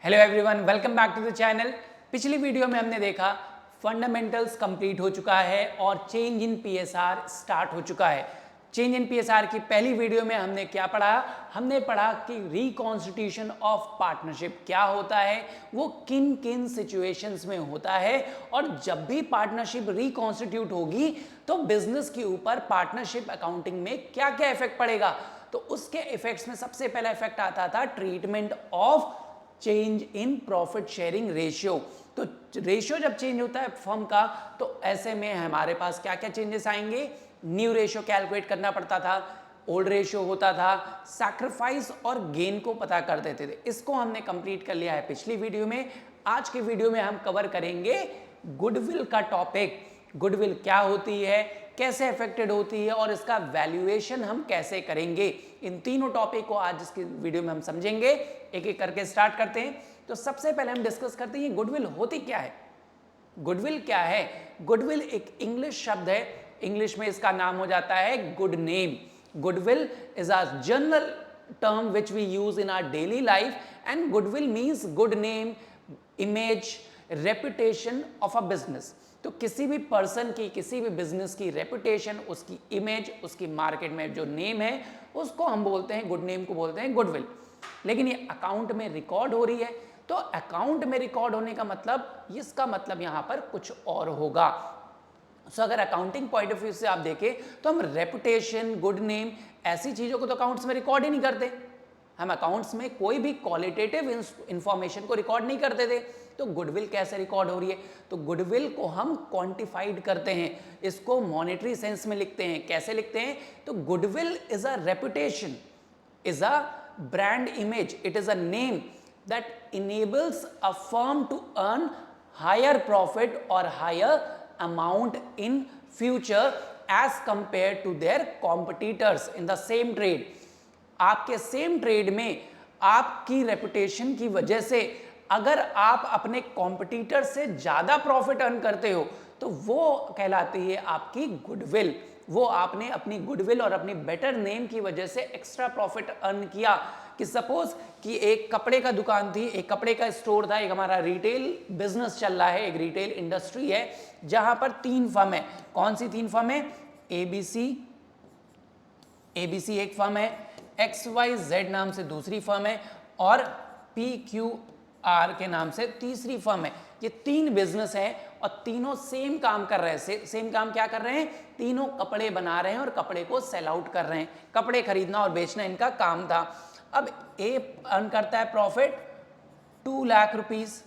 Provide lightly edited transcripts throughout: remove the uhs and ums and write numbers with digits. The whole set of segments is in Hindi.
Hello everyone, welcome back to the channel. पिछली वीडियो में हमने देखा फंडामेंटल्स कंप्लीट हो चुका है और चेंज इन पीएसआर स्टार्ट हो चुका है। चेंज इन पीएसआर की पहली वीडियो में हमने क्या पढ़ा? हमने पढ़ा कि रिकॉन्स्टिट्यूशन ऑफ पार्टनरशिप क्या होता है, वो किन किन सिचुएशंस में होता है, और जब भी पार्टनरशिप रिकॉन्स्टिट्यूट होगी तो बिजनेस के ऊपर पार्टनरशिप अकाउंटिंग में क्या क्या इफेक्ट पड़ेगा। तो उसके इफेक्ट्स में सबसे पहला इफेक्ट आता था treatment of change in profit sharing ratio. तो रेशियो जब चेंज होता है फर्म का, तो ऐसे में हमारे पास क्या क्या चेंजेस आएंगे? न्यू रेशियो कैलकुलेट करना पड़ता था, ओल्ड रेशियो होता था, सैक्रिफाइस और गेन को पता कर देते थे। इसको हमने कंप्लीट कर लिया है पिछली वीडियो में। आज की वीडियो में हम कवर करेंगे गुडविल का टॉपिक। गुडविल क्या होती है, कैसे अफेक्टेड होती है और इसका वैल्यूएशन हम कैसे करेंगे। इन तीनों टॉपिक को आज इसकी वीडियो में हम समझेंगे। एक एक करके स्टार्ट करते हैं। तो सबसे पहले हम डिस्कस करते हैं गुडविल होती क्या है। गुडविल क्या है? गुडविल एक इंग्लिश शब्द है। इंग्लिश में इसका नाम हो जाता है good name. Goodwill is a general term which we use in our daily life, and goodwill means good name, image, reputation of a business। तो किसी भी पर्सन की, किसी भी बिजनेस की रेपुटेशन, उसकी इमेज, उसकी मार्केट में जो नेम है, उसको हम बोलते हैं, गुड नेम को बोलते हैं गुडविल। लेकिन ये अकाउंट में रिकॉर्ड हो रही है, तो अकाउंट में रिकॉर्ड होने का मतलब, इसका मतलब यहां पर कुछ और होगा। सो अगर अकाउंटिंग पॉइंट ऑफ व्यू से आप देखें तो हम रेपुटेशन, गुड नेम, ऐसी चीजों को तो अकाउंट्स में रिकॉर्ड ही नहीं करते। हम अकाउंट्स में कोई भी क्वालिटेटिव इंफॉर्मेशन को रिकॉर्ड नहीं करते थे। तो गुडविल कैसे रिकॉर्ड हो रही है? तो गुडविल को हम क्वांटिफाइड करते हैं, इसको मॉनेटरी सेंस में लिखते हैं। कैसे लिखते हैं? तो goodwill is a reputation, is a brand image, it is a name that enables a firm to earn higher profit और higher amount in future as compared to their competitors in the same trade। आपके सेम ट्रेड में आपकी रेपुटेशन की वजह से अगर आप अपने कॉम्पिटिटर से ज्यादा प्रॉफिट अर्न करते हो तो वो कहलाती है आपकी गुडविल। वो आपने अपनी गुडविल और अपनी बेटर नेम की वजह से एक्स्ट्रा प्रॉफिट अर्न किया। कि सपोज कि एक कपड़े का दुकान थी, एक कपड़े का स्टोर था, एक हमारा रिटेल बिजनेस चल रहा है, एक रिटेल इंडस्ट्री है जहां पर 3 फर्म है। कौन सी 3 फर्म है? एबीसी एक फर्म है, XYZ नाम से दूसरी फर्म है, और PQR के नाम से तीसरी फर्म है। ये 3 बिजनेस हैं और तीनों सेम काम कर रहे हैं। सेम काम क्या कर रहे हैं? तीनों कपड़े बना रहे हैं और कपड़े को सेल आउट कर रहे हैं। कपड़े खरीदना और बेचना इनका काम था। अब ए अर्न करता है प्रॉफिट 2 लाख रुपीस,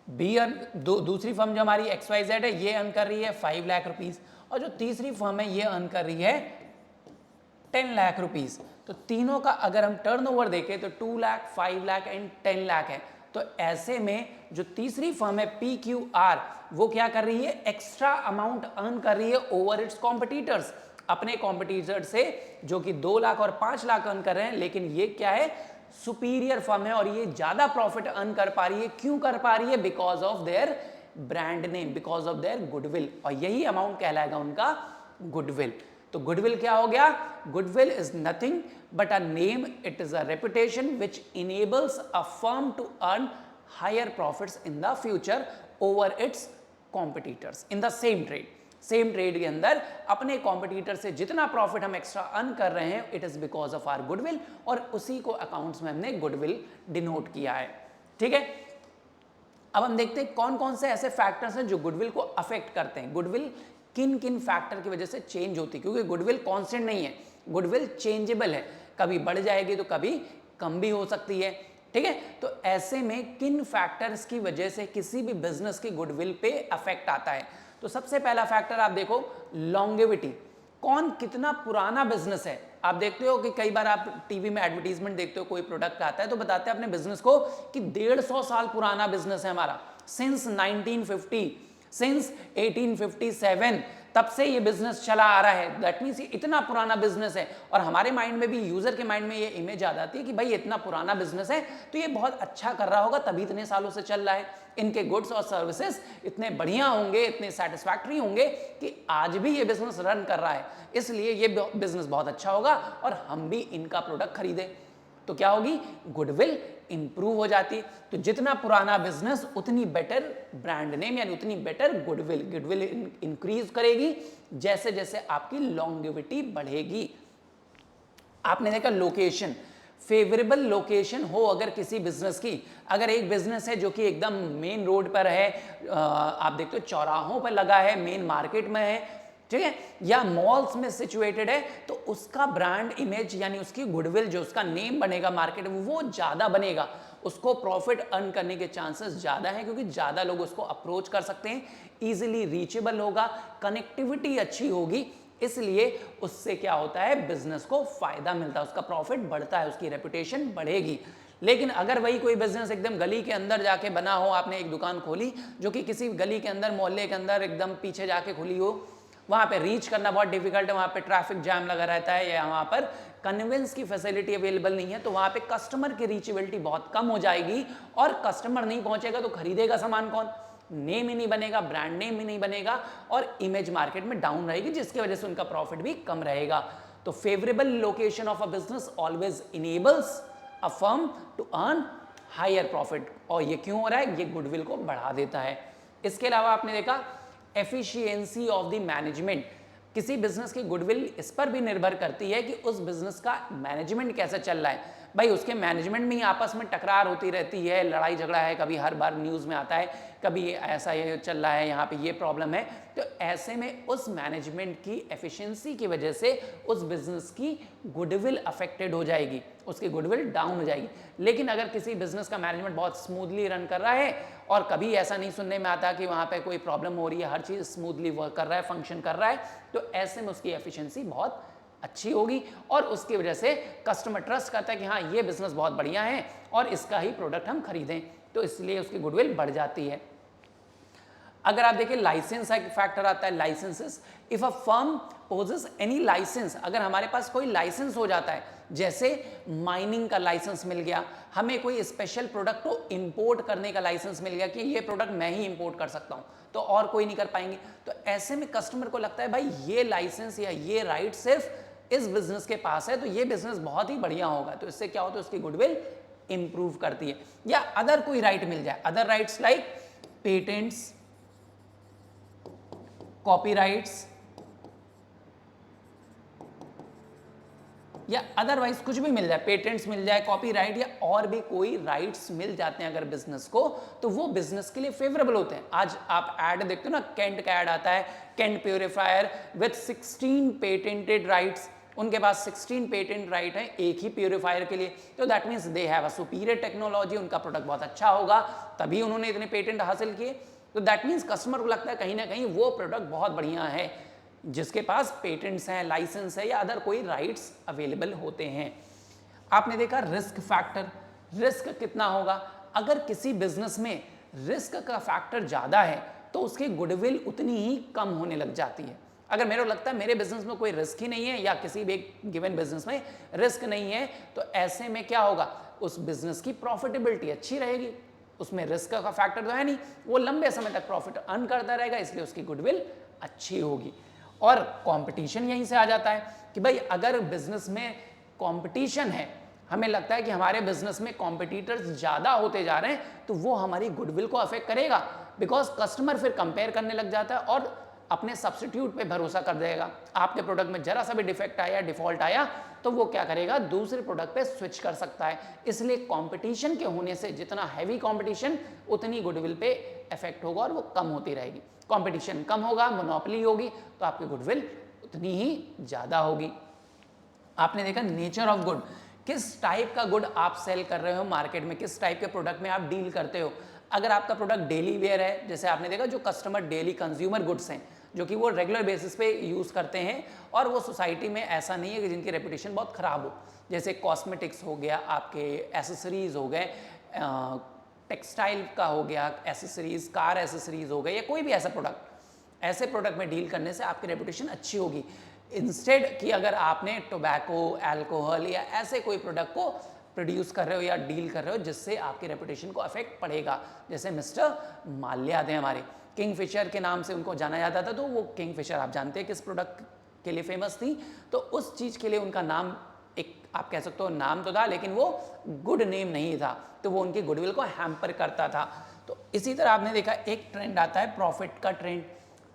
बी दूसरी फर्म जो हमारी XYZ है ये अर्न कर रही है 5 लाख रुपीस, और जो तीसरी फर्म है ये अर्न कर रही है 10 लाख रुपीस। तो तीनों का अगर हम टर्नओवर देखें तो 2 लाख, 5 लाख एंड 10 लाख है। तो ऐसे में जो तीसरी फर्म है PQR, वो क्या कर रही है? एक्स्ट्रा अमाउंट अर्न कर रही है ओवर इट्स कॉम्पिटिटर्स, अपने कॉम्पिटिटर से, जो कि 2 लाख और 5 लाख अर्न कर रहे हैं। लेकिन ये क्या है? सुपीरियर फर्म है और ये ज्यादा प्रॉफिट अर्न कर पा रही है। क्यों कर पा रही है? Because of their brand name, because of their goodwill, और यही अमाउंट कहलाएगा उनका गुडविल। तो गुडविल क्या हो गया? Goodwill is nothing but a name, it is a reputation which enables a firm to earn higher profits in the future over its competitors in the same trade. Same trade के अंदर अपने कॉम्पिटिटर से जितना प्रॉफिट हम एक्स्ट्रा अर्न कर रहे हैं, it is because of our goodwill, और उसी को अकाउंट्स में हमने गुडविल डिनोट किया है। ठीक है, अब हम देखते हैं कौन कौन से ऐसे फैक्टर्स हैं जो गुडविल को अफेक्ट करते हैं। गुडविल किन किन फैक्टर की वजह से चेंज होती है, क्योंकि गुडविल कांस्टेंट नहीं है, गुडविल चेंजेबल है, कभी बढ़ जाएगी तो कभी कम भी हो सकती है। ठीक है, तो ऐसे में किन फैक्टर्स की वजह से किसी भी बिजनेस की गुडविल पे अफेक्ट आता है? तो सबसे पहला फैक्टर आप देखो, लॉन्गेविटी। कौन कितना पुराना बिजनेस है। आप देखते हो कि कई बार आप टीवी में एडवर्टीजमेंट देखते हो, कोई प्रोडक्ट आता है तो बताते हैं अपने बिजनेस को कि 150 साल पुराना बिजनेस है हमारा, सिंस 1950, सिंस 1857 तब से ये बिजनेस चला आ रहा है। दैट मीन्स ये इतना पुराना बिजनेस है, और हमारे माइंड में भी, यूजर के माइंड में ये इमेज आ जाती है कि भाई इतना पुराना बिजनेस है तो ये बहुत अच्छा कर रहा होगा, तभी इतने सालों से चल रहा है, इनके गुड्स और सर्विसेज इतने बढ़िया होंगे, इतने सेटिस्फैक्टरी होंगे कि आज भी ये बिजनेस रन कर रहा है, इसलिए ये बिजनेस बहुत अच्छा होगा और हम भी इनका प्रोडक्ट खरीदें। तो क्या होगी? गुडविल इंप्रूव हो जाती। तो जितना पुराना बिजनेस उतनी बेटर ब्रांड नेम यानी उतनी बेटर गुडविल इंक्रीज करेगी जैसे जैसे आपकी लॉन्गेविटी बढ़ेगी। आपने देखा लोकेशन, फेवरेबल लोकेशन हो अगर किसी बिजनेस की, अगर एक बिजनेस है जो कि एकदम मेन रोड पर है, आप देखते हो चौराहों पर लगा है, मेन मार्केट में है, ठीक है, या मॉल्स में सिचुएटेड है, तो उसका ब्रांड इमेज यानी उसकी गुडविल जो उसका नेम बनेगा मार्केट में वो ज्यादा बनेगा, उसको प्रॉफिट अर्न करने के चांसेस ज्यादा हैं क्योंकि ज्यादा लोग उसको अप्रोच कर सकते हैं, इजीली रीचेबल होगा, कनेक्टिविटी अच्छी होगी, इसलिए उससे क्या होता है बिजनेस को फायदा मिलता है, उसका प्रॉफिट बढ़ता है, उसकी रेपुटेशन बढ़ेगी। लेकिन अगर वही कोई बिजनेस एकदम गली के अंदर जाके बना हो, आपने एक दुकान खोली जो कि किसी गली के अंदर मोहल्ले के अंदर एकदम पीछे जाके खुली हो, वहां पे रीच करना बहुत डिफिकल्ट है, वहां पे ट्रैफिक जैम लगा रहता है या वहां पर कन्वेंस की फैसिलिटी अवेलेबल नहीं है, तो वहां पे कस्टमर की रीचेबिलिटी बहुत कम हो जाएगी और कस्टमर नहीं पहुंचेगा तो खरीदेगा सामान कौन, नेम ही नहीं बनेगा, ब्रांड नेम ही नहीं बनेगा और इमेज मार्केट में डाउन रहेगी जिसकी वजह से उनका प्रॉफिट भी कम रहेगा। तो favourable location of a business always enables a firm to earn higher profit, और ये क्यों हो रहा है, ये गुडविल को बढ़ा देता है। इसके अलावा आपने देखा एफिशिएंसी ऑफ द मैनेजमेंट, किसी बिजनेस की गुडविल इस पर भी निर्भर करती है कि उस बिजनेस का मैनेजमेंट कैसा चल रहा है। भाई उसके मैनेजमेंट में ही आपस में टकरार होती रहती है, लड़ाई झगड़ा है, कभी हर बार न्यूज़ में आता है, कभी ऐसा ये चल रहा है, यहाँ पे ये प्रॉब्लम है, तो ऐसे में उस मैनेजमेंट की एफिशिएंसी की वजह से उस बिजनेस की गुडविल अफेक्टेड हो जाएगी, उसकी गुडविल डाउन हो जाएगी। लेकिन अगर किसी बिजनेस का मैनेजमेंट बहुत स्मूथली रन कर रहा है और कभी ऐसा नहीं सुनने में आता कि वहाँ पे कोई प्रॉब्लम हो रही है, हर चीज़ स्मूथली वर्क कर रहा है, फंक्शन कर रहा है, तो ऐसे में उसकी एफिशिएंसी बहुत अच्छी होगी और उसकी वजह से कस्टमर ट्रस्ट करता है कि हाँ ये बिजनेस बहुत बढ़िया है और इसका ही प्रोडक्ट हम खरीदें, तो इसलिए उसकी गुडविल बढ़ जाती है। अगर आप देखिए लाइसेंस एक फैक्टर आता है, licenses, if a firm possesses any license, अगर हमारे पास कोई लाइसेंस हो जाता है, जैसे माइनिंग का लाइसेंस मिल गया, हमें कोई स्पेशल प्रोडक्ट को इंपोर्ट करने का लाइसेंस मिल गया कि ये प्रोडक्ट मैं ही इंपोर्ट कर सकता हूं, तो और कोई नहीं कर पाएंगे, तो ऐसे में कस्टमर को लगता है भाई ये लाइसेंस या ये राइट सिर्फ इस बिजनेस के पास है तो ये बिजनेस बहुत ही बढ़िया होगा, तो इससे क्या होता है उसकी गुडविल इंप्रूव करती है। या अदर कोई राइट मिल जाए, other rights like patents, copyrights या अदरवाइज कुछ भी मिल जाए, पेटेंट्स मिल जाए, कॉपीराइट या और भी कोई राइट्स मिल जाते हैं अगर बिजनेस को, तो वो बिजनेस के लिए फेवरेबल होते हैं। आज आप ऐड देखते हो ना, कैंट का ऐड आता है, Kent purifier with 16 patented rights, उनके पास 16 पेटेंट राइट है एक ही प्यूरिफायर के लिए, तो that means they have a superior technology, उनका प्रोडक्ट बहुत अच्छा होगा तभी उन्होंने इतने पेटेंट हासिल किए, तो दैट मीन्स कस्टमर को लगता है कहीं ना कहीं वो प्रोडक्ट बहुत बढ़िया है जिसके पास पेटेंट्स हैं, लाइसेंस है या अदर कोई राइट्स अवेलेबल होते हैं। आपने देखा रिस्क फैक्टर, रिस्क कितना होगा, अगर किसी बिजनेस में रिस्क का फैक्टर ज़्यादा है तो उसकी गुडविल उतनी ही कम होने लग जाती है। अगर मेरे को लगता है मेरे बिजनेस में कोई रिस्क ही नहीं है या किसी भी गिवन बिजनेस में रिस्क नहीं है, तो ऐसे में क्या होगा, उस बिजनेस की प्रॉफिटेबिलिटी अच्छी रहेगी, उसमें रिस्क का फैक्टर तो है नहीं, वो लंबे समय तक प्रॉफिट अर्न करता रहेगा, इसलिए उसकी गुडविल अच्छी होगी। और कंपटीशन यहीं से आ जाता है कि भाई अगर बिजनेस में कंपटीशन है, हमें लगता है कि हमारे बिजनेस में कॉम्पिटिटर्स ज़्यादा होते जा रहे हैं, तो वो हमारी गुडविल को अफेक्ट करेगा, बिकॉज कस्टमर फिर कंपेयर करने लग जाता है और अपने सब्स्टिट्यूट पे भरोसा कर देगा। आपके प्रोडक्ट में जरा सा भी डिफेक्ट आया, डिफॉल्ट आया, तो वो क्या करेगा, दूसरे प्रोडक्ट पे स्विच कर सकता है। इसलिए कंपटीशन के होने से जितना हैवी कंपटीशन उतनी गुडविल पे इफेक्ट होगा और वो कम होती रहेगी। कंपटीशन कम होगा, मोनोपोली होगी, तो आपकी गुडविल उतनी ही ज़्यादा होगी। आपने देखा नेचर ऑफ गुड, किस टाइप का गुड आप सेल कर रहे हो मार्केट में, किस टाइप के प्रोडक्ट में आप डील करते हो। अगर आपका प्रोडक्ट डेली वेयर है, जैसे आपने देखा जो कस्टमर डेली कंज्यूमर गुड्स हैं जो कि वो रेगुलर बेसिस पे यूज़ करते हैं और वो सोसाइटी में ऐसा नहीं है कि जिनकी रेपुटेशन बहुत ख़राब हो, जैसे कॉस्मेटिक्स हो गया, आपके एसेसरीज हो गए, टेक्सटाइल का हो गया एसेसरीज, कार एसेसरीज हो गए, या कोई भी ऐसा प्रोडक्ट, ऐसे प्रोडक्ट में डील करने से आपकी रेपुटेशन अच्छी होगी। इंस्टेड कि अगर आपने टोबैको, अल्कोहल या ऐसे कोई प्रोडक्ट को प्रोड्यूस कर रहे हो या डील कर रहे हो जिससे आपकी रेपुटेशन को अफेक्ट पड़ेगा, जैसे मिस्टर माल्या थे हमारे, किंगफिशर के नाम से उनको जाना जाता था, तो वो किंगफिशर आप जानते हैं किस प्रोडक्ट के लिए फेमस थी, तो उस चीज़ के लिए उनका नाम एक आप कह सकते हो नाम तो था, लेकिन वो गुड नेम नहीं था, तो वो उनकी गुडविल को हैम्पर करता था। तो इसी तरह आपने देखा एक ट्रेंड आता है प्रॉफिट का ट्रेंड।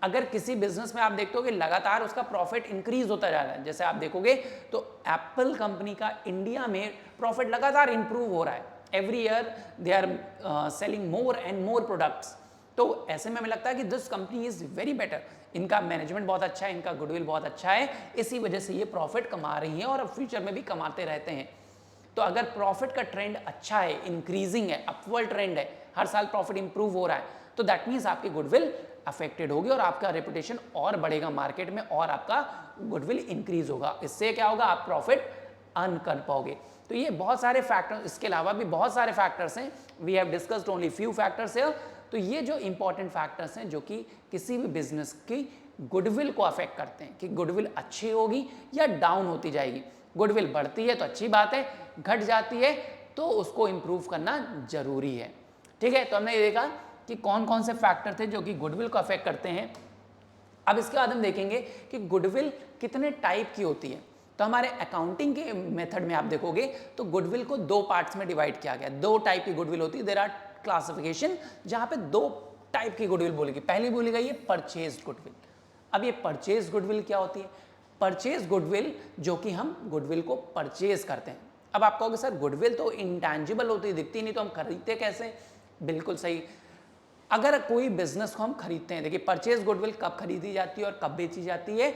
अगर किसी बिजनेस में आप देखते हो कि लगातार उसका प्रॉफिट इंक्रीज होता जा रहा है, जैसे आप देखोगे तो एप्पल कंपनी का इंडिया में प्रॉफिट लगातार इंप्रूव हो रहा है, every year they are selling more and more products. तो ऐसे में हमें लगता है कि this company is very better, इनका मैनेजमेंट बहुत अच्छा है, इनका गुडविल बहुत अच्छा है, इसी वजह से ये प्रॉफिट कमा रही हैं और अब फ्यूचर में भी कमाते रहते हैं। तो अगर प्रॉफिट का ट्रेंड अच्छा है, इंक्रीजिंग है, अपवर्ड ट्रेंड है, हर साल प्रॉफिट इंप्रूव हो रहा है, तो दैट मीन्स आपकी गुडविल अफेक्टेड होगी और आपका रेपुटेशन और बढ़ेगा मार्केट में और आपका गुडविल इंक्रीज होगा। इससे क्या होगा, आप प्रॉफिट अर्न कर पाओगे। तो ये बहुत सारे फैक्टर्स, इसके अलावा भी बहुत सारे फैक्टर्स हैं, we have discussed only few factors here. तो ये जो इंपॉर्टेंट फैक्टर्स हैं जो कि किसी भी बिजनेस की गुडविल को अफेक्ट करते हैं कि गुडविल अच्छी होगी या डाउन होती जाएगी। गुडविल बढ़ती है तो अच्छी बात है, घट जाती है तो उसको इंप्रूव करना जरूरी है। ठीक है, तो हमने ये देखा कि कौन कौन से फैक्टर थे जो कि गुडविल को अफेक्ट करते हैं। अब इसके बाद हम देखेंगे कि गुडविल कितने टाइप की होती है। तो हमारे अकाउंटिंग के मेथड में आप देखोगे तो गुडविल को दो पार्ट्स में डिवाइड किया गया, दो टाइप की गुडविल होती है। देयर आर क्लासिफिकेशन जहां पे दो टाइप की गुडविल बोलेगी। पहली बोली गई है परचेज गुडविल। अब ये परचेज गुडविल क्या होती है? परचेज गुडविल जो कि हम गुडविल को परचेज करते हैं। अब आप कहोगे सर गुडविल तो इंटैंजिबल होती है, दिखती नहीं, तो हम खरीदते कैसे? बिल्कुल सही, अगर कोई बिजनेस को हम खरीदते हैं, देखिए परचेज गुडविल कब खरीदी जाती है और कब बेची जाती है?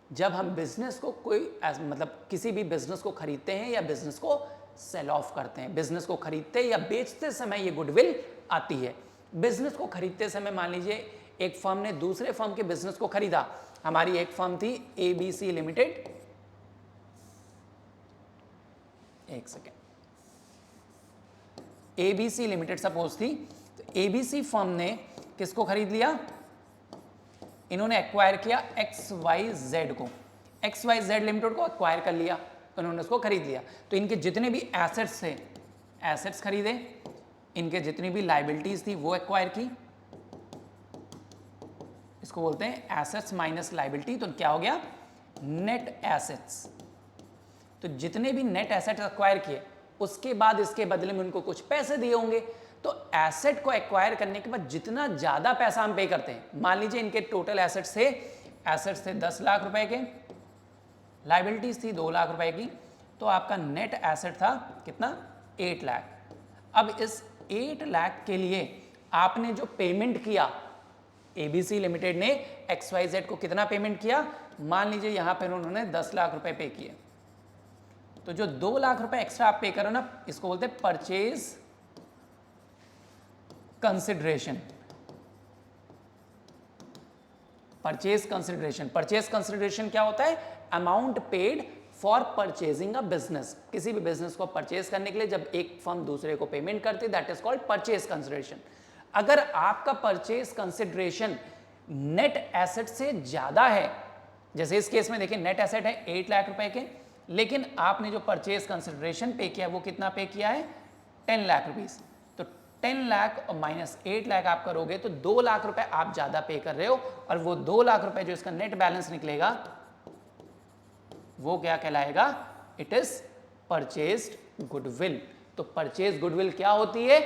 जब हम बिजनेस को कोई मतलब किसी भी बिजनेस को खरीदते हैं या बिजनेस को सेल ऑफ करते हैं। बिजनेस को खरीदते या बेचते समय ये गुडविल आती है। बिजनेस को खरीदते समय मान लीजिए एक फर्म ने दूसरे फर्म के बिजनेस को खरीदा। हमारी एक फर्म थी एबीसी लिमिटेड, एक सेकेंड, एबीसी लिमिटेड सपोज थी। तो एबीसी फर्म ने किसको खरीद लिया? इन्होंने एक्वायर किया XYZ को, XYZ लिमिटेड को एक्वायर कर लिया, उन्होंने उसको खरीद लिया। तो इनके जितने भी एसेट्स थे, एसेट्स खरीदे, इनके जितनी भी लाइबिलिटीज थी वो एक्वायर की, इसको बोलते हैं एसेट्स माइनस लाइबिलिटी। तो क्या हो गया? Net assets. तो जितने भी नेट एसेट्स एक्वायर किए उसके बाद इसके बदले में उनको कुछ पैसे दिए होंगे। तो एसेट को एक्वायर करने के बाद जितना ज्यादा पैसा हम पे करते हैं, मान लीजिए इनके टोटल एसेट्स थे 10 लाख रुपए के, लाइबिलिटीज थी 2 लाख रुपए की, तो आपका नेट एसेट था कितना? 8 लाख। अब इस 8 लाख के लिए आपने जो पेमेंट किया, एबीसी लिमिटेड ने XYZ को कितना पेमेंट किया? मान लीजिए यहां पर उन्होंने 10 लाख रुपए पे किए। तो जो 2 लाख रुपए एक्स्ट्रा आप पे करो ना, इसको बोलते हैं purchase consideration. Purchase consideration, purchase consideration क्या होता है? Amount paid for purchasing a business. किसी भी बिजनेस को परचेज करने के लिए जब एक फर्म दूसरे को पेमेंट करती है, that is called purchase consideration. अगर आपका परचेज कंसिडरेशन नेट एसेट से ज्यादा है, जैसे इस केस में देखिए नेट एसेट है 8 लाख रुपए के, लेकिन आपने जो परचेज कंसिडरेशन पे किया वो कितना पे किया है? 10 लाख रुपीस। तो 10 लाख और माइनस 8 लाख आप करोगे तो 2 लाख रुपए आप ज्यादा पे कर रहे हो, और वो 2 लाख रुपए जो इसका नेट बैलेंस निकलेगा वो क्या कहलाएगा? It is purchased goodwill. तो परचेज गुडविल क्या होती है?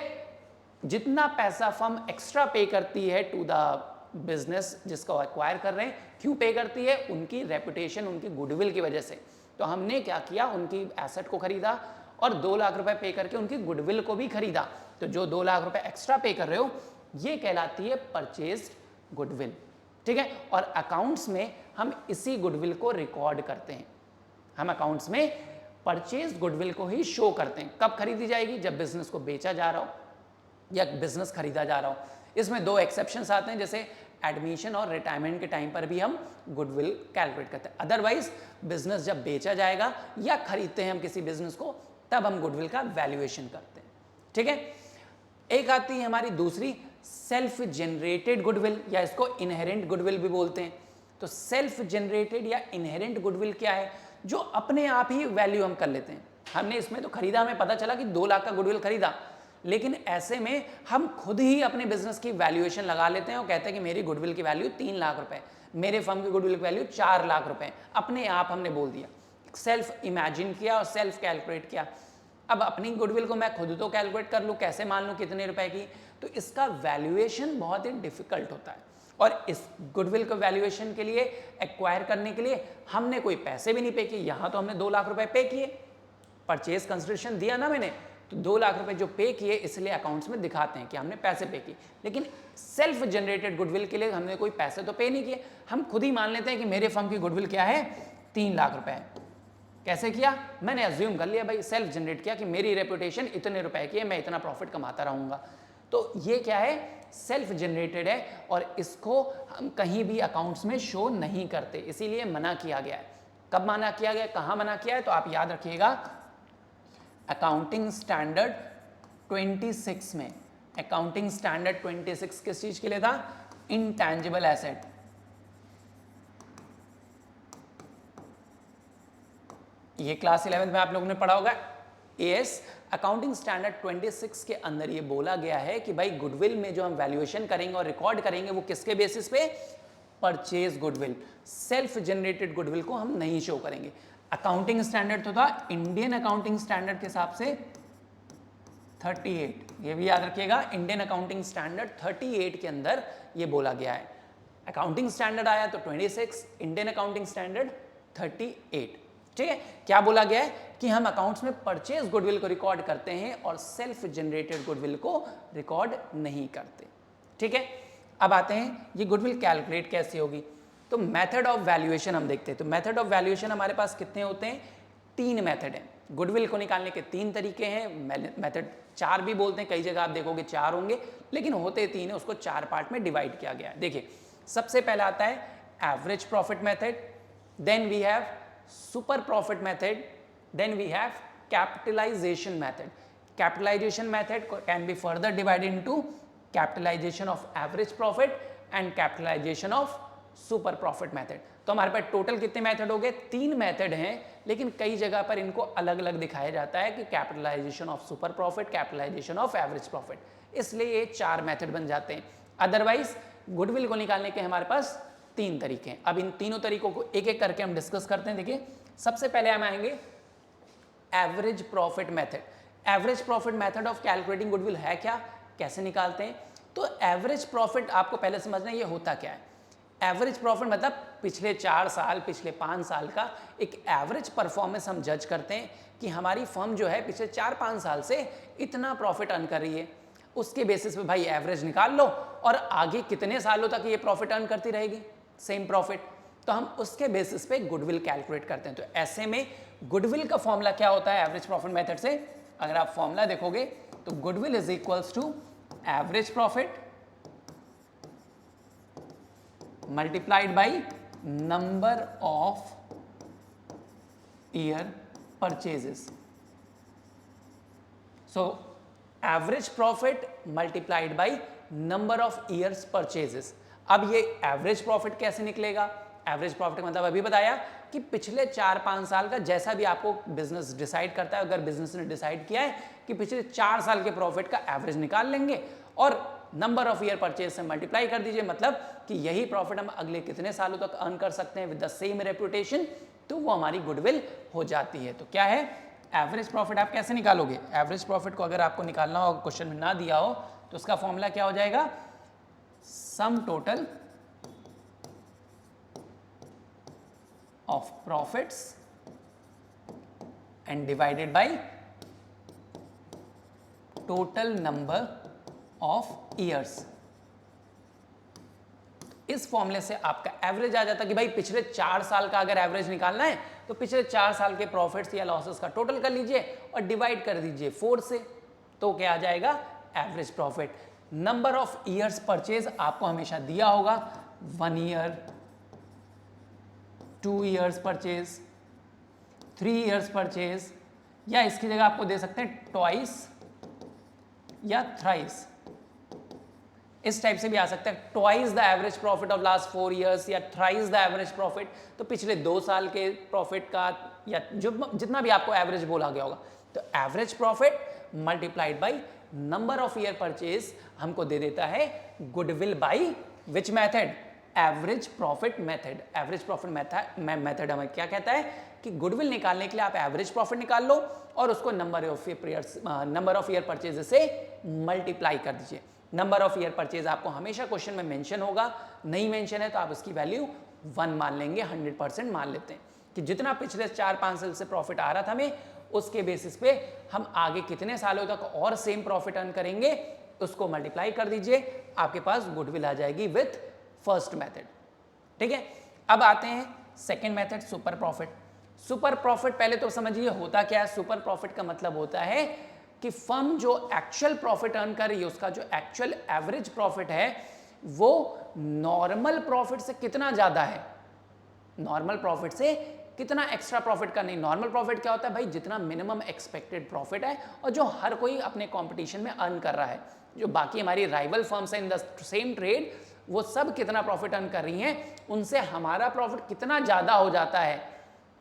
जितना पैसा फर्म एक्स्ट्रा पे करती है टू द बिजनेस जिसको एक्वायर कर रहे हैं, क्यों पे करती है? उनकी रेपुटेशन, उनकी गुडविल की वजह से। तो हमने क्या किया? उनकी एसेट को खरीदा और 2 लाख रुपए पे करके उनकी गुडविल को भी खरीदा। तो जो 2 लाख रुपए एक्स्ट्रा पे कर रहे हो ये कहलाती है परचेज्ड गुडविल। ठीक है, और अकाउंट्स में हम इसी गुडविल को रिकॉर्ड करते हैं। हम अकाउंट्स में परचेज गुडविल को ही शो करते हैं। कब खरीदी जाएगी? जब बिजनेस को बेचा जा रहा हो या बिजनेस खरीदा जा रहा हो। इसमें 2 एक्सेप्शंस आते हैं, जैसे एडमिशन और रिटायरमेंट के टाइम पर भी हम गुडविल कैलकुलेट करते हैं। अदरवाइज बिजनेस जब बेचा जाएगा या खरीदते हैं हम किसी बिजनेस को, तब हम गुडविल का वैल्यूएशन करते हैं। ठीक है, एक आती है हमारी दूसरी सेल्फ जनरेटेड गुडविल, या इसको इनहेरेंट गुडविल भी बोलते हैं। तो सेल्फ जनरेटेड या इनहेरेंट गुडविल क्या है? जो अपने आप ही वैल्यू हम कर लेते हैं। हमने इसमें तो खरीदा, हमें पता चला कि 2 लाख का गुडविल खरीदा, लेकिन ऐसे में हम खुद ही अपने बिजनेस की वैल्यूएशन लगा लेते हैं और कहते हैं कि मेरी गुडविल की वैल्यू 3 लाख रुपए, मेरे फर्म की गुडविल की वैल्यू 4 लाख रुपए, अपने आप हमने बोल दिया। सेल्फ इमेजिन किया और सेल्फ कैलकुलेट किया। अब अपनी गुडविल को मैं खुद तो कैलकुलेट कर लूँ, कैसे मान लूँ कितने रुपए की, तो इसका वैल्यूएशन बहुत ही डिफिकल्ट होता है। और इस गुडविल को वैल्यूएशन के लिए, एक्वायर करने के लिए हमने कोई पैसे भी नहीं पे किए। यहाँ तो हमने 2 लाख रुपए पे किए, परचेज कंसिडरेशन दिया ना मैंने, तो 2 लाख रुपए जो पे किए इसलिए अकाउंट्स में दिखाते हैं कि हमने पैसे पे किए। लेकिन सेल्फ जनरेटेड गुडविल के लिए हमने कोई पैसे तो पे नहीं किए, हम खुद ही मान लेते हैं कि मेरे फर्म की गुडविल क्या है, 3 लाख रुपए है। कैसे किया, मैंने अज्यूम कर लिया भाई, सेल्फ जनरेट किया कि मेरी रेपुटेशन इतने रुपए की है, मैं इतना प्रॉफिट कमाता रहूंगा। तो ये क्या है, सेल्फ जनरेटेड है और इसको हम कहीं भी अकाउंट्स में शो नहीं करते, इसीलिए मना किया गया है। कब मना किया गया, कहां मना किया है, तो आप याद रखिएगा अकाउंटिंग स्टैंडर्ड 26 में। अकाउंटिंग स्टैंडर्ड 26 किस चीज के लिए था, इंटैंजिबल एसेट। ये क्लास 11 में आप लोगों ने पढ़ा होगा। एएस अकाउंटिंग स्टैंडर्ड 26 के अंदर ये बोला गया है कि भाई गुडविल में जो हम वैल्यूएशन करेंगे और रिकॉर्ड करेंगे वो किसके बेसिस पे, purchase goodwill. Self generated goodwill को हम नहीं शो करेंगे। अकाउंटिंग स्टैंडर्ड तो था इंडियन अकाउंटिंग स्टैंडर्ड के हिसाब से 38, ये भी याद रखिएगा, इंडियन अकाउंटिंग स्टैंडर्ड 38 के अंदर ये बोला गया है। अकाउंटिंग स्टैंडर्ड आया तो 26, इंडियन अकाउंटिंग स्टैंडर्ड 38। ठीक है, क्या बोला गया है कि हम अकाउंट्स में परचेज गुडविल को रिकॉर्ड करते हैं और सेल्फ जनरेटेड गुडविल को रिकॉर्ड नहीं करते। ठीक है, अब आते हैं ये गुडविल कैलकुलेट कैसे होगी। तो मेथड ऑफ वैल्यूएशन हम देखते हैं। तो मेथड ऑफ वैल्यूएशन हमारे पास कितने होते हैं, 3 मेथड हैं। गुडविल को निकालने के 3 तरीके हैं। मेथड 4 भी बोलते हैं, कई जगह आप देखोगे 4 होंगे, लेकिन होते 3 है, उसको 4 पार्ट में डिवाइड किया गया है। देखिए, सबसे पहला आता है average profit method, then we have super profit method, then we have capitalisation method. Capitalisation method can be further divided into capitalisation of average profit and capitalisation of super profit method. तो हमारे पास टोटल कितने मेथड हो गए, 3 मेथड हैं, लेकिन कई जगह पर इनको अलग अलग दिखाया जाता है कि capitalisation of super profit, capitalisation of average profit, इसलिए ये 4 मेथड बन जाते हैं। अदरवाइज गुडविल को निकालने के हमारे पास 3 तरीके हैं। अब इन तीनों तरीकों को एक एक करके हम डिस्कस करते हैं। देखिए, सबसे पहले हम आएंगे average profit method. Average profit method of calculating goodwill है क्या, कैसे निकालते हैं। तो एवरेज प्रॉफिट आपको पहले समझना है ये होता क्या है। एवरेज प्रॉफिट मतलब पिछले 4 साल, पिछले 5 साल का एक एवरेज परफॉर्मेंस हम जज करते हैं कि हमारी फर्म जो है पिछले 4-5 साल से इतना प्रॉफिट अर्न कर रही है। उसके बेसिस पे भाई एवरेज निकाल लो और आगे कितने सालों तक ये प्रॉफिट अर्न करती रहेगी, सेम प्रॉफिट, तो हम उसके बेसिस पे गुडविल कैलकुलेट करते हैं। तो ऐसे में गुडविल का फॉर्मूला क्या होता है एवरेज प्रॉफिट मेथड से, अगर आप फॉर्मूला देखोगे तो goodwill is equals to average profit multiplied by number of year purchases. So average profit multiplied by number of years purchases. अब ये एवरेज प्रॉफिट कैसे निकलेगा, एवरेज प्रॉफिट का मतलब अभी बताया कि पिछले 4-5 साल का जैसा भी आपको बिजनेस डिसाइड करता है, अगर बिजनेस ने डिसाइड किया है कि पिछले 4 साल के प्रॉफिट का एवरेज निकाल लेंगे और नंबर ऑफ ईयर परचेज से मल्टीप्लाई कर दीजिए, मतलब कि यही प्रॉफिट हम अगले कितने सालों तक अर्न कर सकते हैं विद द सेम रेपुटेशन, तो वो हमारी गुडविल हो जाती है। तो क्या है एवरेज प्रॉफिट, आप कैसे निकालोगे एवरेज प्रॉफिट को, अगर आपको निकालना हो, क्वेश्चन में ना दिया हो, तो उसका फॉर्मूला क्या हो जाएगा, sum total of profits and divided by total number of years. इस फॉर्मूले से आपका एवरेज आ जाता है कि भाई पिछले 4 साल का अगर एवरेज निकालना है तो पिछले 4 साल के प्रॉफिट्स या लॉसेस का टोटल कर लीजिए और डिवाइड कर दीजिए 4 से, तो क्या आ जाएगा average profit. Number of years purchase आपको हमेशा दिया होगा, 1 year, 2 years purchase, 3 years purchase, या इसकी जगह आपको दे सकते हैं ट्वाइस या थ्राइस, इस टाइप से भी आ सकता है। Twice the average profit of last 4 years या थ्राइस द एवरेज प्रॉफिट, तो पिछले 2 साल के प्रॉफिट का या जो जितना भी आपको एवरेज बोला गया होगा। तो average profit multiplied by number of year purchase हमको दे देता है goodwill by which method, average profit method. Average profit method हमें क्या कहता है कि गुडविल निकालने के लिए आप एवरेज प्रॉफिट निकाल लो और उसको नंबर ऑफ ईयर परचेज से मल्टीप्लाई कर दीजिए। नंबर ऑफ ईयर परचेज आपको हमेशा क्वेश्चन में मेंशन होगा, नहीं मेंशन है तो आप उसकी वैल्यू 1 मान लेंगे, 100% मान लेते हैं कि जितना पिछले 4-5 साल से प्रॉफिट आ रहा था हमें, उसके बेसिस पे हम आगे कितने सालों तक और सेम प्रॉफिट अर्न करेंगे उसको मल्टीप्लाई कर दीजिए, आपके पास गुडविल आ जाएगी विथ फर्स्ट मेथड। ठीक है, अब आते हैं second method, super profit. Super profit पहले तो समझिए होता क्या है। सुपर प्रॉफिट का मतलब होता है कि फर्म जो एक्चुअल प्रॉफिट अर्न कर रही है, उसका जो एक्चुअल एवरेज प्रॉफिट है वो नॉर्मल प्रॉफिट से कितना ज्यादा है, नॉर्मल प्रॉफिट से कितना एक्स्ट्रा प्रॉफिट का नहीं। नॉर्मल प्रॉफिट क्या होता है भाई, जितना मिनिमम एक्सपेक्टेड प्रॉफिट है और जो हर कोई अपने कंपटीशन में अर्न कर रहा है, जो बाकी हमारी राइवल फर्म्स हैं इन द सेम ट्रेड, वो सब कितना प्रॉफिट अर्न कर रही हैं, उनसे हमारा प्रॉफिट कितना ज़्यादा हो जाता है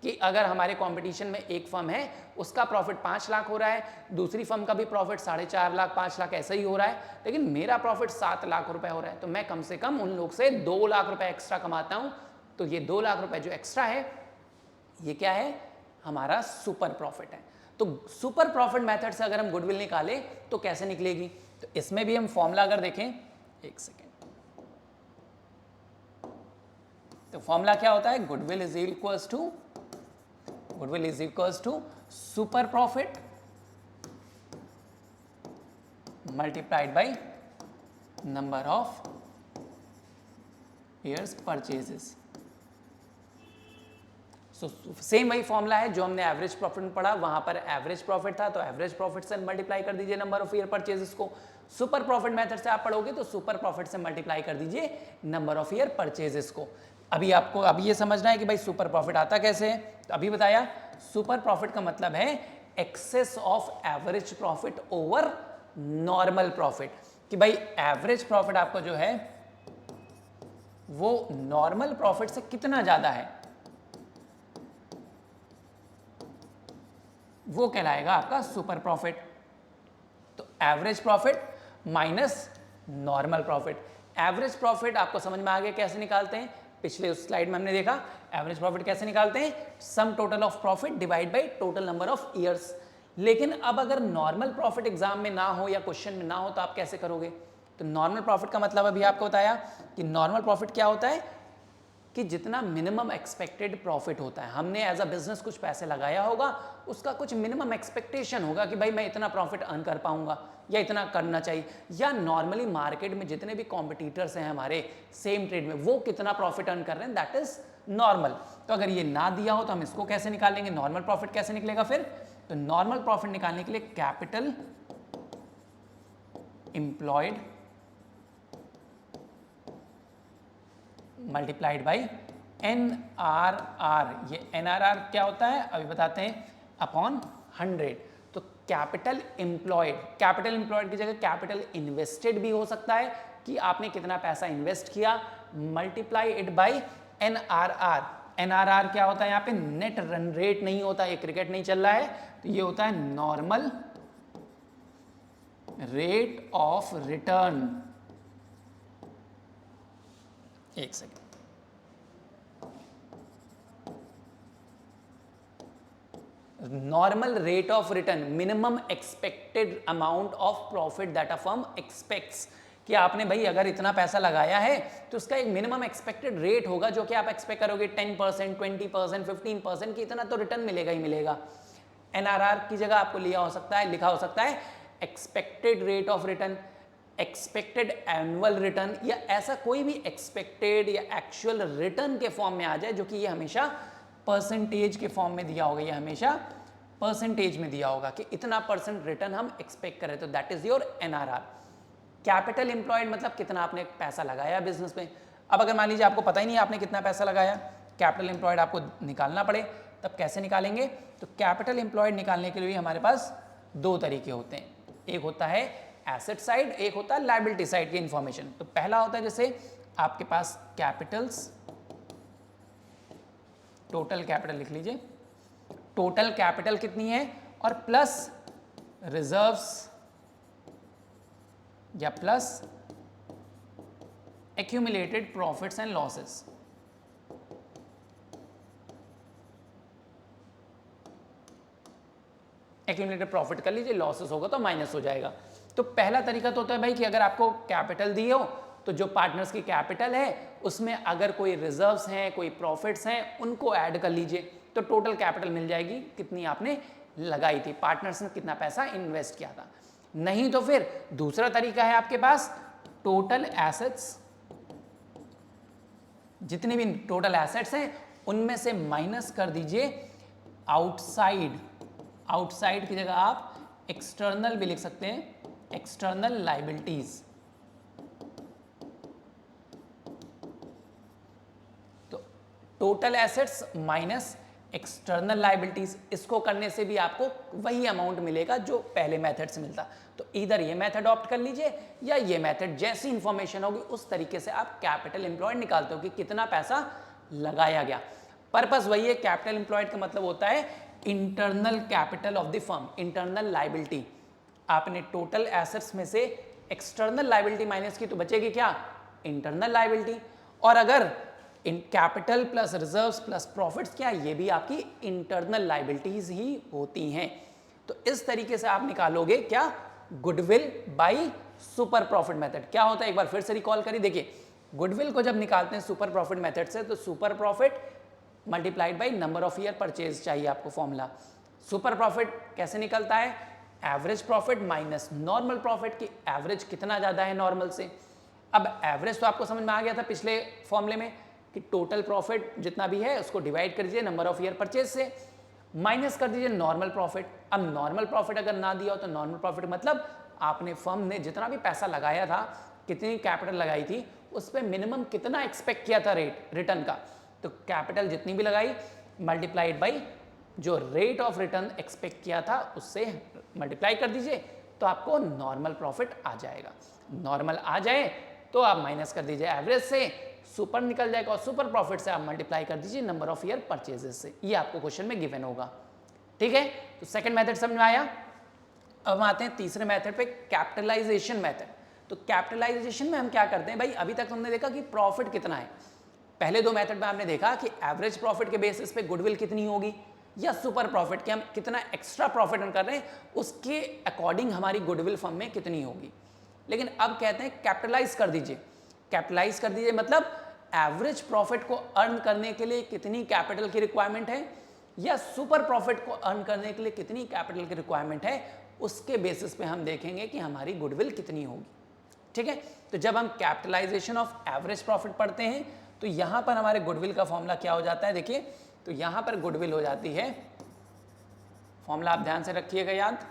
कि अगर हमारे कंपटीशन में एक फर्म है उसका प्रॉफिट 5 लाख हो रहा है, दूसरी फर्म का भी प्रॉफिट 4.5 लाख 5 लाख ऐसा ही हो रहा है, लेकिन मेरा प्रॉफिट 7 लाख रुपए हो रहा है, तो मैं कम से कम उन लोग से 2 लाख रुपए एक्स्ट्रा कमाता हूं। तो ये 2 लाख रुपए जो एक्स्ट्रा है ये क्या है, हमारा सुपर प्रॉफिट है। तो सुपर प्रॉफिट मेथड से अगर हम गुडविल निकालें तो कैसे निकलेगी, तो इसमें भी हम फॉर्मूला अगर देखें, एक सेकेंड, तो फॉर्मूला क्या होता है, goodwill is equals to super profit multiplied by number of years purchases. Same वही फॉर्मूला है जो हमने एवरेज प्रॉफिट में पढ़ा, वहां पर एवरेज प्रॉफिट था तो एवरेज प्रॉफिट से मल्टीप्लाई कर दीजिए नंबर ऑफ ईयर परचेजेस को। सुपर प्रॉफिट मेथड से आप पढ़ोगे तो सुपर प्रॉफिट से मल्टीप्लाई कर दीजिए नंबर ऑफ ईयर परचेजेस को। अभी आपको अभी ये समझना है कि भाई सुपर प्रॉफिट आता कैसे है, तो अभी बताया सुपर प्रॉफिट का मतलब है excess of average profit over normal profit, कि भाई एवरेज प्रॉफिट आपको जो है वो नॉर्मल प्रॉफिट से कितना ज्यादा है, वो कहलाएगा आपका सुपर प्रॉफिट। तो average profit minus normal profit. Average profit आपको समझ में आ गया कैसे निकालते हैं, पिछले उस स्लाइड में हमने देखा एवरेज प्रॉफिट कैसे निकालते हैं, sum total of profit divide by total number of years. लेकिन अब अगर नॉर्मल प्रॉफिट एग्जाम में ना हो या क्वेश्चन में ना हो तो आप कैसे करोगे, तो नॉर्मल प्रॉफिट का मतलब अभी आपको बताया कि नॉर्मल प्रॉफिट क्या होता है कि जितना मिनिमम एक्सपेक्टेड प्रॉफिट होता है, हमने एज अ बिजनेस कुछ पैसे लगाया होगा, उसका कुछ मिनिमम एक्सपेक्टेशन होगा कि भाई मैं इतना प्रॉफिट अर्न कर पाऊंगा या इतना करना चाहिए, या नॉर्मली मार्केट में जितने भी कॉम्पिटिटर्स हैं हमारे सेम ट्रेड में वो कितना प्रॉफिट अर्न कर रहे हैं, दैट इज नॉर्मल। तो अगर ये ना दिया हो तो हम इसको कैसे निकालेंगे, नॉर्मल प्रॉफिट कैसे निकलेगा फिर, तो नॉर्मल प्रॉफिट निकालने के लिए capital employed multiplied by NRR। ये NRR क्या होता है अभी बताते हैं, अपॉन 100। तो कैपिटल एम्प्लॉयड की जगह कैपिटल इन्वेस्टेड भी हो सकता है कि आपने कितना पैसा इन्वेस्ट किया, multiply it by NRR। NRR क्या होता है यहाँ पे, नेट रन रेट नहीं होता, ये क्रिकेट नहीं चल रहा है, तो ये होता है नॉर्मल रेट ऑफ रिटर्न। एक second, normal rate of return, minimum expected amount of profit that a firm aspects, कि आपने भाई अगर इतना पैसा लगाया है तो उसका एक मिनिमम एक्सपेक्टेड रेट होगा जो कि आप एक्सपेक्ट करोगे 10%, 20%, 15% की इतना तो रिटर्न मिलेगा ही मिलेगा। NRR की जगह आपको लिखा हो सकता है expected rate of return, expected annual return, या ऐसा कोई भी एक्सपेक्टेड या एक्चुअल रिटर्न के फॉर्म में आ जाए, जो कि ये हमेशा परसेंटेज के फॉर्म में दिया होगा, ये हमेशा परसेंटेज में दिया होगा कि इतना परसेंट रिटर्न हम एक्सपेक्ट करें, तो that is your NRR। Capital employed मतलब कितना आपने पैसा लगाया बिजनेस में। अब अगर मान लीजिए आपको पता ही नहीं आपने कितना पैसा लगाया, कैपिटल एम्प्लॉयड आपको निकालना पड़े, तब कैसे निकालेंगे, तो कैपिटल एम्प्लॉयड निकालने के लिए हमारे पास 2 तरीके होते हैं, एक होता है एसेट साइड, एक होता है लायबिलिटी साइड की इंफॉर्मेशन। तो पहला होता है जैसे आपके पास कैपिटल्स, टोटल कैपिटल लिख लीजिए, टोटल कैपिटल कितनी है और प्लस रिजर्व्स या plus accumulated profits and losses. Accumulated profit कर लीजिए, लॉसेस होगा तो माइनस हो जाएगा। तो पहला तरीका तो होता है भाई कि अगर आपको कैपिटल दी हो तो जो पार्टनर्स की कैपिटल है उसमें अगर कोई रिजर्व्स हैं, कोई प्रॉफिट्स हैं, उनको ऐड कर लीजिए तो टोटल कैपिटल मिल जाएगी कितनी आपने लगाई थी, पार्टनर्स ने कितना पैसा इन्वेस्ट किया था। नहीं तो फिर दूसरा तरीका है आपके पास, टोटल एसेट्स, जितनी भी टोटल एसेट्स हैं उनमें से माइनस कर दीजिए आउटसाइड, आउटसाइड की जगह आप एक्सटर्नल भी लिख सकते हैं, एक्सटर्नल लायबिलिटीज। तो total assets minus external liabilities, इसको करने से भी आपको वही अमाउंट मिलेगा जो पहले मेथड से मिलता। तो इधर ये मेथड ऑप्ट कर लीजिए या ये मेथड, जैसी इंफॉर्मेशन होगी उस तरीके से आप कैपिटल एम्प्लॉयड निकालते हो कि कितना पैसा लगाया गया। पर्पस वही है, कैपिटल एम्प्लॉयड का मतलब होता है internal capital of the firm, internal liability. आपने टोटल एसेट्स में से एक्सटर्नल लायबिलिटी माइनस की तो बचेगी क्या, इंटरनल लायबिलिटी। और अगर in capital plus reserves plus profits क्या, ये भी आपकी इंटरनल लायबिलिटीज ही होती हैं। तो इस तरीके से आप निकालोगे क्या, goodwill by super profit method. क्या होता है एक बार फिर से रिकॉल करिए, देखिए गुडविल को जब निकालते हैं सुपर प्रॉफिट मेथड से तो super profit multiplied by number of year purchase चाहिए आपको फॉर्मूला। सुपर प्रॉफिट कैसे निकलता है, average profit minus normal profit की एवरेज कितना ज्यादा है नॉर्मल से। अब एवरेज तो आपको समझ में आ गया था पिछले फॉर्मूले में कि टोटल प्रॉफिट जितना भी है उसको डिवाइड कर दीजिए नंबर ऑफ ईयर परचेज से, माइनस कर दीजिए नॉर्मल प्रॉफिट। अब नॉर्मल प्रॉफिट अगर ना दिया हो तो नॉर्मल प्रॉफिट मतलब आपने फर्म ने जितना भी पैसा लगाया था, कितनी कैपिटल लगाई थी, उस पर मिनिमम कितना एक्सपेक्ट किया था रेट रिटर्न का। तो कैपिटल जितनी भी लगाई मल्टीप्लाइड बाई जो रेट ऑफ रिटर्न एक्सपेक्ट किया था उससे मल्टीप्लाई कर दीजिए तो आपको नॉर्मल प्रॉफिट आ जाएगा। नॉर्मल आ जाए तो आप माइनस कर दीजिए एवरेज से, सुपर निकल जाएगा और सुपर प्रॉफिट से आप मल्टीप्लाई कर दीजिए नंबर ऑफ ईयर परचेजेस से। ये आपको क्वेश्चन में गिवन होगा। ठीक है, तो सेकंड मेथड समझ में आया। अब हम आते हैं तीसरे मेथड पे, कैपिटलाइजेशन मेथड। तो कैपिटलाइजेशन में हम क्या करते हैं भाई, अभी तक हमने देखा कि प्रॉफिट कितना है, पहले दो मेथड में आपने देखा कि एवरेज प्रॉफिट के बेसिस पे गुडविल कितनी होगी या सुपर प्रॉफिट के हम कितना एक्स्ट्रा प्रॉफिट अर्न कर रहे हैं उसके अकॉर्डिंग हमारी गुडविल फर्म में कितनी होगी। लेकिन अब कहते हैं कैपिटलाइज कर दीजिए। कैपिटलाइज कर दीजिए मतलब एवरेज प्रॉफिट को अर्न करने के लिए कितनी कैपिटल की रिक्वायरमेंट है या सुपर प्रॉफिट को अर्न करने के लिए कितनी कैपिटल की रिक्वायरमेंट है, उसके बेसिस पे हम देखेंगे कि हमारी गुडविल कितनी होगी। ठीक है, तो जब हम कैपिटलाइजेशन ऑफ एवरेज प्रॉफिट पढ़ते हैं तो यहां पर हमारे गुडविल का फॉर्मूला क्या हो जाता है, देखिए तो यहां पर गुडविल हो जाती है, फॉर्मूला आप ध्यान से रखिएगा याद,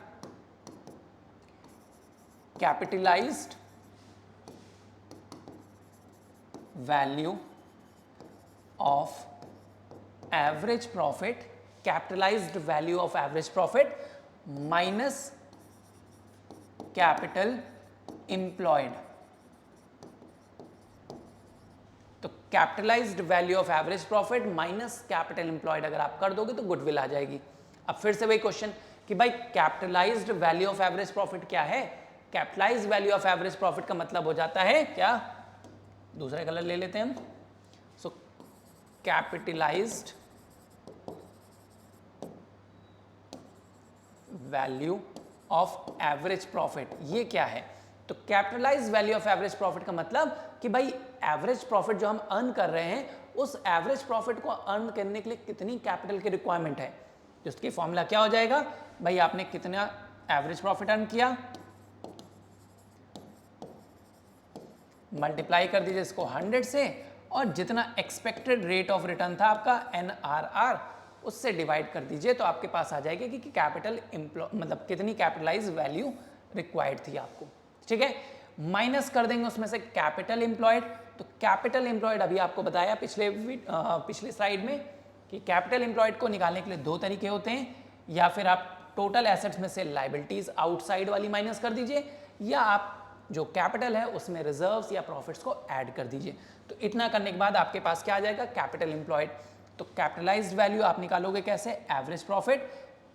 capitalized value of average profit, capitalized value of average profit minus capital employed. तो capitalized value of average profit minus capital employed अगर आप कर दोगे तो गुडविल आ जाएगी। अब फिर से वही क्वेश्चन कि भाई capitalised value of average profit क्या है, capitalised value of average profit का मतलब हो जाता है क्या, दूसरा कलर ले लेते हैं हम, so capitalized value of average profit, ये क्या है। तो capitalized value of average profit का मतलब कि भाई एवरेज प्रॉफिट जो हम अर्न कर रहे हैं उस एवरेज प्रॉफिट को अर्न करने के लिए कितनी कैपिटल की रिक्वायरमेंट है। जिसकी फॉर्मूला क्या हो जाएगा भाई, आपने कितना एवरेज प्रॉफिट अर्न किया, मल्टीप्लाई कर दीजिए इसको 100 से और जितना एक्सपेक्टेड रेट ऑफ रिटर्न था आपका NRR उससे डिवाइड कर दीजिए तो आपके पास आ जाएगी कि कैपिटल मतलब कितनी कैपिटलाइज वैल्यू रिक्वायर्ड थी आपको। ठीक है, माइनस कर देंगे उसमें से कैपिटल एम्प्लॉयड। तो कैपिटल एम्प्लॉयड अभी आपको बताया पिछले स्लाइड में कि कैपिटल एम्प्लॉयड को निकालने के लिए दो तरीके होते हैं, या फिर आप टोटल एसेट्स में से लायबिलिटीज आउटसाइड वाली माइनस कर दीजिए या आप जो कैपिटल है उसमें रिजर्व्स या प्रॉफिट्स को ऐड कर दीजिए। तो इतना करने के बाद आपके पास क्या आ जाएगा, कैपिटल एम्प्लॉयड। तो कैपिटलाइज्ड वैल्यू आप निकालोगे कैसे, average profit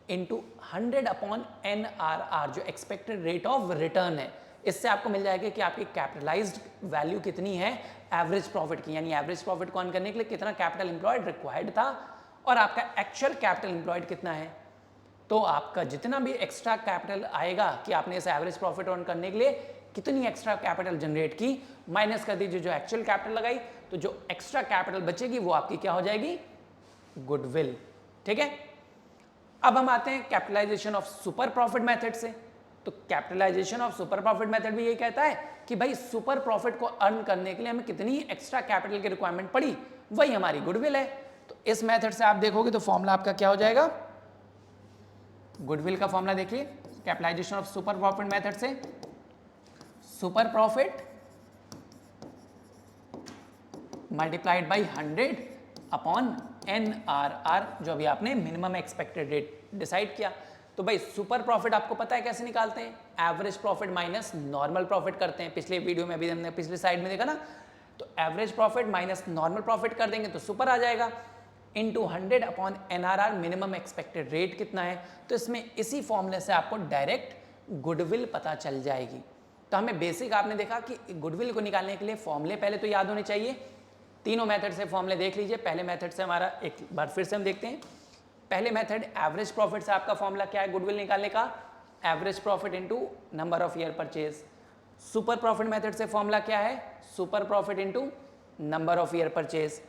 into 100 upon NRR जो एक्सपेक्टेड रेट ऑफ रिटर्न है, इससे आपको मिल जाएगा कि आपकी कैपिटलाइज्ड वैल्यू कितनी है एवरेज प्रॉफिट की, यानी एवरेज प्रॉफिट को अर्न करने के लिए कितना कैपिटल एम्प्लॉयड रिक्वायर्ड था और आपका एक्चुअल कैपिटल एम्प्लॉयड कितना है। तो आपका जितना भी एक्स्ट्रा कैपिटल आएगा कि आपने इस एवरेज प्रॉफिट अर्न करने के लिए कितनी एक्स्ट्रा कैपिटल जनरेट की, माइनस कर दीजिए जो एक्चुअल कैपिटल लगाई, तो जो एक्स्ट्रा कैपिटल बचेगी वो आपकी क्या हो जाएगी, गुडविल। ठीक है, अब हम आते हैं capitalisation of super profit method से। तो capitalisation of super profit method भी यही कहता है कि भाई सुपर प्रॉफिट को अर्न करने के लिए हमें कितनी एक्स्ट्रा कैपिटल की रिक्वायरमेंट पड़ी, वही हमारी गुडविल है। तो इस मेथड से आप देखोगे तो फॉर्मूला आपका क्या हो जाएगा, गुडविल का फॉर्मूला देखिए capitalization of super profit method से, super profit multiplied by 100 upon NRR, जो अभी आपने मिनिमम एक्सपेक्टेड रेट डिसाइड किया। तो भाई सुपर प्रॉफिट आपको पता है कैसे निकालते हैं, average profit minus normal profit करते हैं। पिछले वीडियो में अभी हमने पिछले साइड में देखा ना, तो average profit minus normal profit कर देंगे तो सुपर आ जाएगा, into 100 upon NRR, minimum expected rate कितना है। तो इसमें इसी फॉर्मूले से आपको डायरेक्ट गुडविल पता चल जाएगी। तो हमें बेसिक आपने देखा कि गुडविल को निकालने के लिए फॉर्मूले पहले तो याद होने चाहिए। तीनों मेथड से फॉर्मूले देख लीजिए। पहले मेथड से हमारा एक बार फिर से हम देखते हैं। पहले मेथड एवरेज प्रॉफिट से आपका फॉर्मूला क्या है गुडविल निकालने का, average profit into number of year purchase. Super profit method से फॉर्मूला क्या है, super profit into number of year purchase.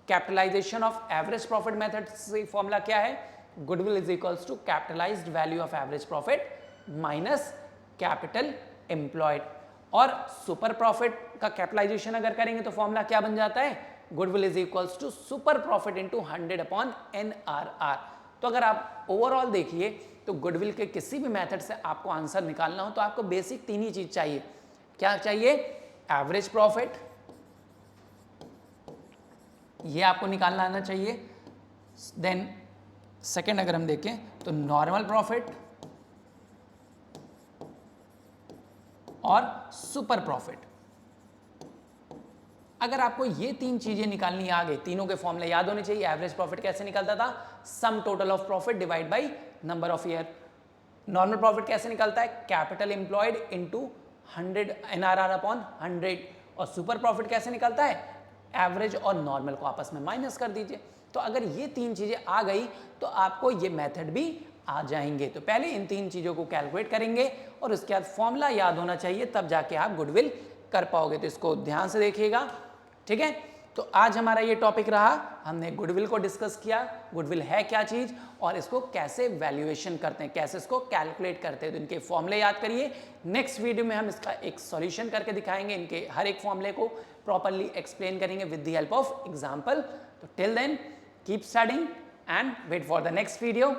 Capitalisation of average profit method से फॉर्मूला क्या है, goodwill is equals to capitalised value of average profit minus capital employed. और सुपर प्रॉफिट का कैपिटलाइजेशन अगर करेंगे तो फॉर्मूला क्या बन जाता है, goodwill is equals to super profit into 100 upon NRR। तो अगर आप ओवरऑल देखिए तो गुडविल के किसी भी मेथड से आपको आंसर निकालना हो तो आपको बेसिक तीन ही चीज चाहिए। क्या चाहिए, एवरेज प्रॉफिट, ये आपको निकालना आना चाहिए। देन सेकेंड अगर हम देखें तो नॉर्मल प्रॉफिट और सुपर प्रॉफिट। अगर आपको ये तीन चीजें निकालनी आ गई, तीनों के फॉर्मूले याद होने चाहिए। एवरेज प्रॉफिट कैसे निकलता था, sum total of profit divide by number of year. Normal profit कैसे निकलता है, capital employed into 100 NRR upon 100। और सुपर प्रॉफिट कैसे निकलता है, एवरेज और नॉर्मल को आपस में माइनस कर दीजिए। तो अगर ये तीन चीजें आ गई तो आपको ये मेथड भी आ जाएंगे। तो पहले इन तीन चीजों को कैलकुलेट करेंगे और उसके बाद फॉर्मूला याद होना चाहिए, तब जाके आप गुडविल कर पाओगे। तो इसको ध्यान से देखिएगा, ठीक है। तो आज हमारा ये टॉपिक रहा, हमने गुडविल को डिस्कस किया, गुडविल है क्या चीज और इसको कैसे वैल्यूएशन करते हैं, कैसे इसको कैलकुलेट करते हैं। तो इनके फॉर्मूले याद करिए। नेक्स्ट वीडियो में हम इसका एक सॉल्यूशन करके दिखाएंगे, इनके हर एक फॉर्मूले को प्रॉपर्ली एक्सप्लेन करेंगे with the help of example. तो till then keep studying and wait for the next video.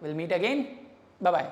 Will meet again, bye bye.